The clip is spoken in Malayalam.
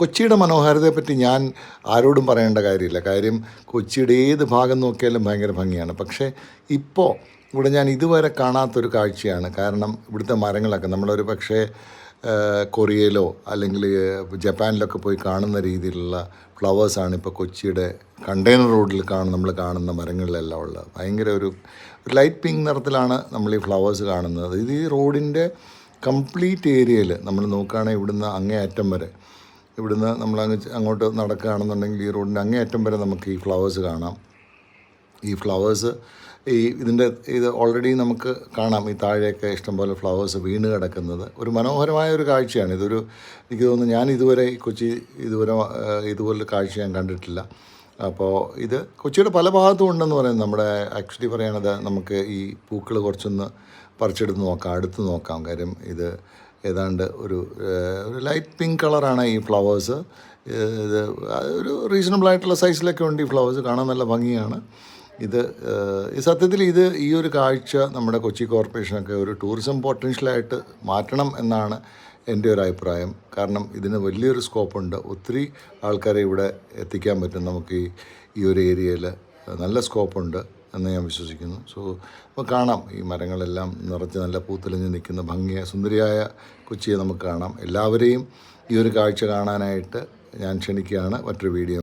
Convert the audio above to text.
കൊച്ചിയുടെ മനോഹാരിതയെപ്പറ്റി ഞാൻ ആരോടും പറയേണ്ട കാര്യമില്ല. കാര്യം കൊച്ചിയുടെ ഏത് ഭാഗം നോക്കിയാലും ഭയങ്കര ഭംഗിയാണ്. പക്ഷേ ഇപ്പോൾ ഇവിടെ ഞാൻ ഇതുവരെ കാണാത്തൊരു കാഴ്ചയാണ്. കാരണം ഇവിടുത്തെ മരങ്ങളൊക്കെ നമ്മളൊരു പക്ഷേ കൊറിയയിലോ അല്ലെങ്കിൽ ജപ്പാനിലൊക്കെ പോയി കാണുന്ന രീതിയിലുള്ള ഫ്ലവേഴ്സാണ് ഇപ്പോൾ കൊച്ചിയുടെ കണ്ടെയ്നർ റോഡിൽ നമ്മൾ കാണുന്ന മരങ്ങളിലെല്ലാം ഉള്ളത്. ഭയങ്കര ഒരു ലൈറ്റ് പിങ്ക് നിറത്തിലാണ് നമ്മൾ ഈ ഫ്ലവേഴ്സ് കാണുന്നത്. ഇത് ഈ റോഡിൻ്റെ കംപ്ലീറ്റ് ഏരിയയിൽ നമ്മൾ നോക്കുകയാണെങ്കിൽ ഇവിടുന്ന് അങ്ങേയറ്റം വരെ, ഇവിടുന്ന് അങ്ങോട്ട് നടക്കുകയാണെന്നുണ്ടെങ്കിൽ ഈ റോഡിൻ്റെ അങ്ങേയറ്റം വരെ നമുക്ക് ഈ ഫ്ലവേഴ്സ് കാണാം. ഈ ഫ്ലവേഴ്സ് ഇത് ഓൾറെഡി നമുക്ക് കാണാം. ഈ താഴെയൊക്കെ ഇഷ്ടംപോലെ ഫ്ലവേഴ്സ് വീണ് കിടക്കുന്നത് ഒരു മനോഹരമായ ഒരു കാഴ്ചയാണ്. എനിക്ക് തോന്നുന്നു ഞാൻ ഇതുവരെ കൊച്ചി ഇതുപോലൊരു കാഴ്ച ഞാൻ കണ്ടിട്ടില്ല. അപ്പോൾ ഇത് കൊച്ചിയുടെ പല ഭാഗത്തും ഉണ്ടെന്ന് പറയുന്നത്. നമ്മുടെ ആക്ച്വലി പറയുകയാണത് നമുക്ക് ഈ പൂക്കൾ കുറച്ചൊന്ന് പറിച്ചെടുത്ത് നോക്കാം, അടുത്ത് നോക്കാം. കാര്യം ഇത് ഏതാണ്ട് ഒരു ലൈറ്റ് പിങ്ക് കളറാണ് ഈ ഫ്ലവേഴ്സ്. ഇത് ഒരു റീസണബിൾ ആയിട്ടുള്ള സൈസിലൊക്കെ ഉണ്ട്. ഈ ഫ്ലവേഴ്സ് കാണാൻ നല്ല ഭംഗിയാണ്. ഈ സത്യത്തിൽ ഈ ഒരു കാഴ്ച നമ്മുടെ കൊച്ചി കോർപ്പറേഷനൊക്കെ ഒരു ടൂറിസം പൊട്ടൻഷ്യലായിട്ട് മാറ്റണം എന്നാണ് എൻ്റെ ഒരു അഭിപ്രായം. കാരണം ഇതിന് വലിയൊരു സ്കോപ്പുണ്ട്. ഒത്തിരി ആൾക്കാരെ ഇവിടെ എത്തിക്കാൻ പറ്റും. നമുക്ക് ഈ ഒരു ഏരിയയിൽ നല്ല സ്കോപ്പുണ്ട് എന്ന് ഞാൻ വിശ്വസിക്കുന്നു. അപ്പോൾ കാണാം ഈ മരങ്ങളെല്ലാം നിറച്ച് നല്ല പൂത്തെളിഞ്ഞ് നിൽക്കുന്ന സുന്ദരിയായ കൊച്ചിയെ നമുക്ക് കാണാം. എല്ലാവരെയും ഈ ഒരു കാഴ്ച കാണാനായിട്ട് ഞാൻ ക്ഷണിക്കുകയാണ്. മറ്റൊരു വീഡിയോ